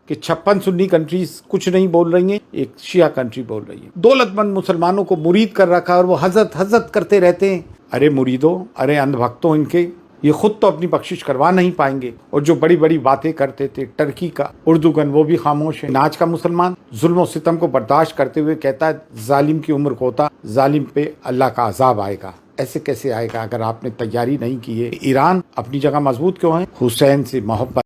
کہ 56 सुन्नी कंट्रीज कुछ नहीं बोल रही हैं, एक शिया कंट्री बोल रही है। दौलतमंद मुसलमानों को मुरीद कर रखा है और वो हजरत हजरत करते रहते हैं। अरे मुरीदों, अरे अंधभक्तों, इनके ये खुद तो अपनी बख्शिश करवा नहीं पाएंगे, और जो बड़ी बड़ी बातें करते थे टर्की का उर्दूगन, वो भी खामोश है। आज का मुसलमान जुल्म और सितम को बर्दाश्त करते हुए कहता है जालिम की उम्र कोता, जालिम पे अल्लाह का अजाब आएगा। ऐसे कैसे आएगा अगर आपने तैयारी नहीं की है। ईरान अपनी जगह मजबूत क्यों है? हुसैन से मोहब्बत।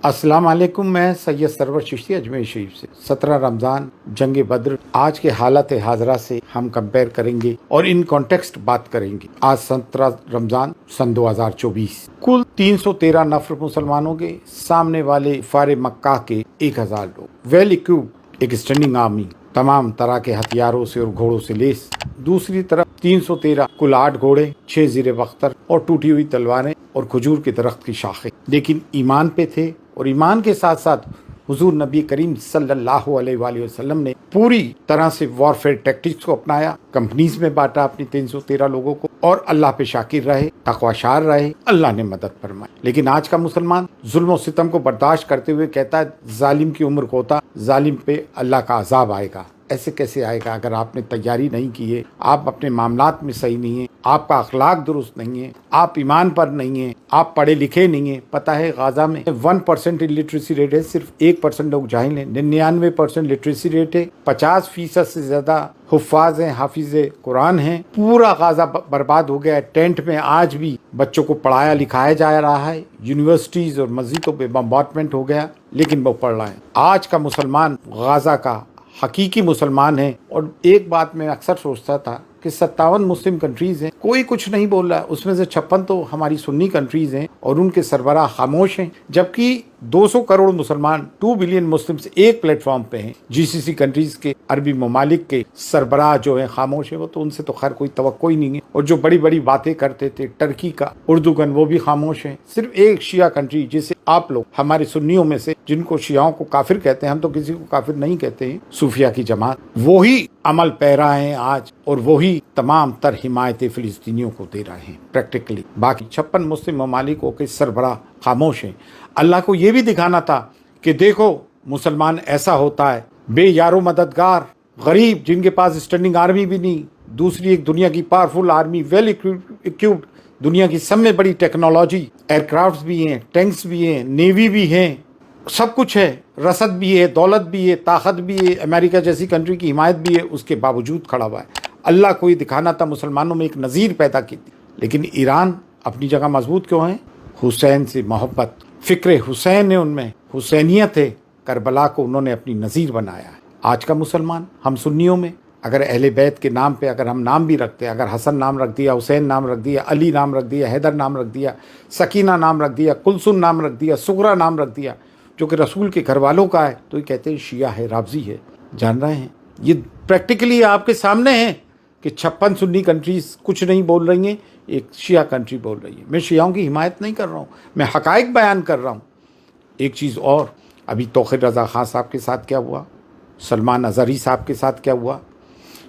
अस्सलाम वालेकुम, मैं सैयद सरवर चिश्ती अजमेर शरीफ से। 17 रमज़ान, जंग बद्र, आज के हालत हाजरा से हम कंपेयर करेंगे और इन कॉन्टेक्स्ट बात करेंगे। आज 17 रमज़ान सन 2024, कुल 313 नफर मुसलमानों के सामने वाले फारे मक्का के 1000 लोग, वेल इक्विप्ड, एक स्टैंडिंग आर्मी, तमाम तरह के हथियारों से और घोड़ों से लेस। दूसरी तरफ 313 कुल 8 घोड़े, 6 ज़ीरे बख्तर और टूटी हुई तलवारें और खजूर के दरख्त की शाखें, लेकिन ईमान पे थे। और ईमान के साथ साथ हुजूर नबी करीम सल्लल्लाहु अलैहि वसल्लम ने पूरी तरह से वॉरफेयर टैक्टिक्स को अपनाया, कंपनीज में बांटा अपनी 313 लोगों को, और अल्लाह पे शाकिर रहे, तकवाशार रहे, अल्लाह ने मदद फरमाई। लेकिन आज का मुसलमान जुल्म और सितम को बर्दाश्त करते हुए कहता है जालिम की उम्र कोता, जालिम पे अल्लाह का अजाब आएगा। ऐसे कैसे आएगा अगर आपने तैयारी नहीं की है, आप अपने मामलात में सही नहीं है, आपका अखलाक दुरुस्त नहीं है, आप ईमान पर नहीं है, आप पढ़े लिखे नहीं है। पता है गाजा में 1% लिटरेसी रेट है, सिर्फ 1% लोग जाहिल हैं। 99% लिटरेसी रेट है, 50% से ज्यादा हुफ्फाज हैं, हाफिज कुरान हैं। पूरा गाजा बर्बाद हो गया है। टेंट में आज भी बच्चों को पढ़ाया लिखाया जा रहा है। यूनिवर्सिटीज और मस्जिदों पे बम्बार्डमेंट हो गया, लेकिन वो पढ़ रहे हैं। आज का मुसलमान गाजा का हकीकी मुसलमान है। और एक बात मैं अक्सर सोचता था कि 57 मुस्लिम कंट्रीज हैं, कोई कुछ नहीं बोल रहा है। उसमें से 56 तो हमारी सुन्नी कंट्रीज हैं और उनके सरबराह खामोश हैं, जबकि 200 करोड़ मुसलमान, 2 बिलियन मुस्लिम्स एक प्लेटफॉर्म पे हैं। जीसीसी कंट्रीज के अरबी ममालिक के सरबराह जो है खामोश है, वो तो उनसे तो खैर कोई तवक्को ही नहीं है। और जो बड़ी बड़ी बातें करते थे टर्की का उर्दूगन, वो भी खामोश है। सिर्फ एक शिया कंट्री, जिसे आप लोग हमारे सुन्नियों में से, जिनको शियाओं को काफिर कहते हैं, हम तो किसी को काफिर नहीं कहते हैं, सूफिया की जमात, वो ही अमल पैरा है आज, और वही तमाम तर हिमायतें फिलिस्तीनियों को दे रहे हैं प्रैक्टिकली। बाकी 56 मुस्लिम ममालिकों के सरबराह खामोश हैं। अल्लाह को ये भी दिखाना था कि देखो मुसलमान ऐसा होता है, बेयारो मददगार, गरीब, जिनके पास स्टैंडिंग आर्मी भी नहीं, दूसरी एक दुनिया की पावरफुल आर्मी, वेल इक्विप्ड, दुनिया की सब में बड़ी टेक्नोलॉजी, एयरक्राफ्ट भी हैं, टैंक्स भी हैं, नेवी भी हैं, सब कुछ है, रसद भी है, दौलत भी है, ताकत भी है, अमेरिका जैसी कंट्री की हिमायत भी है, उसके बावजूद खड़ा हुआ है। अल्लाह को ये दिखाना था, मुसलमानों में एक नज़ीर पैदा की थी। लेकिन ईरान अपनी जगह मजबूत क्यों है? हुसैन से मोहब्बत, फ़िक्र हुसैन है उनमें, हुसैनियत है। करबला को उन्होंने अपनी नज़ीर बनाया है। आज का मुसलमान, हम सुन्नियों में अगर अहले बैत के नाम पे अगर हम नाम भी रखते हैं, अगर हसन नाम रख दिया, हुसैन नाम रख दिया, अली नाम रख दिया, हैदर नाम रख दिया, सकीना नाम रख दिया, कुलसुम नाम रख दिया, सुगरा नाम रख दिया, जो कि रसूल के घर वालों का है, तो ये कहते हैं शिया है, रावजी है। जान रहे हैं, ये प्रैक्टिकली आपके सामने है कि 56 सुन्नी कंट्रीज कुछ नहीं बोल रही हैं, एक शिया कंट्री बोल रही है। मैं शियाओं की हिमायत नहीं कर रहा हूँ, मैं हकाइक बयान कर रहा हूँ। एक चीज़ और, अभी तौक़ीर रज़ा ख़ान साहब के साथ क्या हुआ, सलमान अज़हरी साहब के साथ क्या हुआ।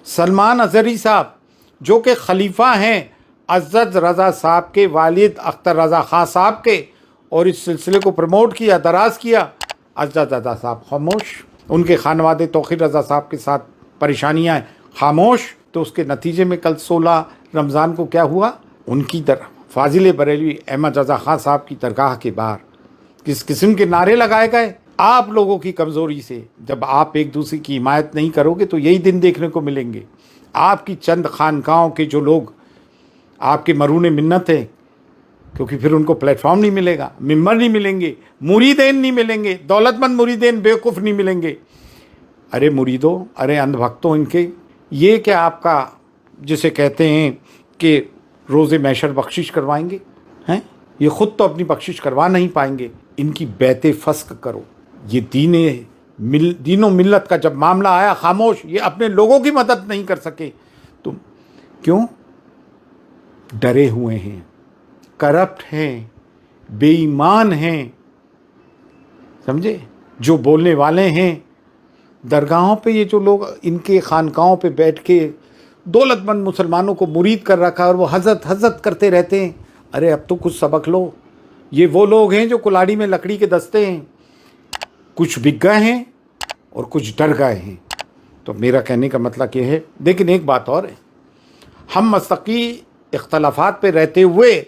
सलमान अज़हरी साहब जो कि खलीफा हैं अज़्ज़द रज़ा साहब के वालिद अख्तर रज़ा ख़ान साहब के, और इस सिलसिले को प्रमोट किया, दराज किया। अज़्ज़द रज़ा साहब खामोश, उनके खानवादे तौक़ीर रज़ा साहब के साथ परेशानियाँ खामोश। तो उसके नतीजे में कल 16 रमज़ान को क्या हुआ, उनकी फाजिल बरेलवी अहमद रज़ा ख़ान साहब की दरगाह के बाहर किस किस्म के नारे लगाए गए। आप लोगों की कमज़ोरी से, जब आप एक दूसरे की हिमायत नहीं करोगे तो यही दिन देखने को मिलेंगे। आपकी चंद खानकाहों के जो लोग आपके मरून मिन्नत हैं, क्योंकि फिर उनको प्लेटफॉर्म नहीं मिलेगा, मिंबर नहीं मिलेंगे, मुरीदेन नहीं मिलेंगे, दौलतमंद मुरीदेन बेवकूफ़ नहीं मिलेंगे। अरे मुरीदों, अरे अंधभक्तों, इनके ये क्या आपका जिसे कहते हैं कि रोज़े मैशर बख्शिश करवाएंगे हैं? ये ख़ुद तो अपनी बख्शिश करवा नहीं पाएंगे। इनकी बैत फ़स्क करो। ये दीनों मिल्लत का जब मामला आया खामोश, ये अपने लोगों की मदद नहीं कर सके। तुम क्यों? डरे हुए हैं, करप्ट हैं, बेईमान हैं, समझे? जो बोलने वाले हैं, दरगाहों पे ये जो लोग इनके खानकाहों पे बैठ के दौलतमंद मुसलमानों को मुरीद कर रखा और वो हजरत हजरत करते रहते हैं। अरे अब तो कुछ सबक लो। یہ وہ لوگ ہیں جو کلاڑی میں لکڑی کے دستے ہیں، کچھ بک گئے ہیں اور کچھ ڈر گئے ہیں۔ تو میرا کہنے کا مطلب یہ ہے، لیکن ایک بات اور ہے، ہم مسلقی اختلافات پہ رہتے ہوئے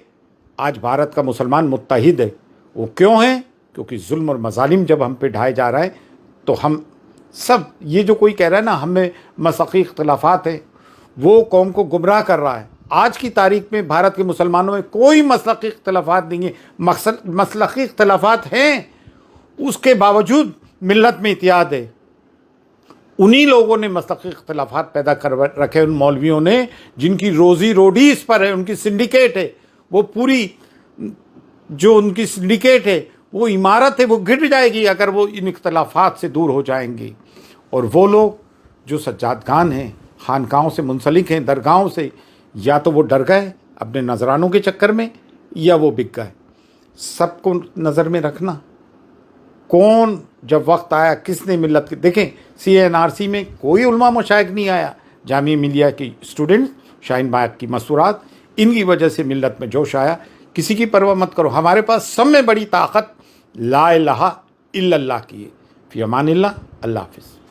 آج بھارت کا مسلمان متحد ہے۔ وہ کیوں ہیں؟ کیونکہ ظلم اور مظالم جب ہم پہ ڈھائے جا رہا ہے تو ہم سب، یہ جو کوئی کہہ رہا ہے نا ہمیں مسلقی اختلافات ہیں، وہ قوم کو گمراہ کر رہا ہے۔ آج کی تاریخ میں بھارت کے مسلمانوں میں کوئی مسلقی اختلافات نہیں ہے، مسلقی اختلافات ہیں، اس کے باوجود ملت میں اتحاد ہے۔ انہی لوگوں نے مسلقی اختلافات پیدا کر رکھے، ان مولویوں نے جن کی روزی روٹی اس پر ہے، ان کی سنڈیکیٹ ہے، وہ پوری جو ان کی سنڈیکیٹ ہے، وہ عمارت ہے، وہ گر جائے گی اگر وہ ان اختلافات سے دور ہو جائیں گے۔ اور وہ لوگ جو سجادگان ہیں، خانقاہوں سے منسلک ہیں، درگاہوں سے، یا تو وہ ڈر گئے اپنے نذرانوں کے چکر میں یا وہ بک گئے۔ سب کو نظر میں رکھنا، کون جب وقت آیا کس نے ملت کے، دیکھیں CNRC میں کوئی علماء مشائخ نہیں آیا، جامعہ ملیہ کی اسٹوڈنٹس، شاہین باغ کی مستورات، ان کی وجہ سے ملت میں جوش آیا۔ کسی کی پرواہ مت کرو، ہمارے پاس سب میں بڑی طاقت لا الہ الا اللہ کی ہے۔ فی امان اللہ، اللہ حافظ۔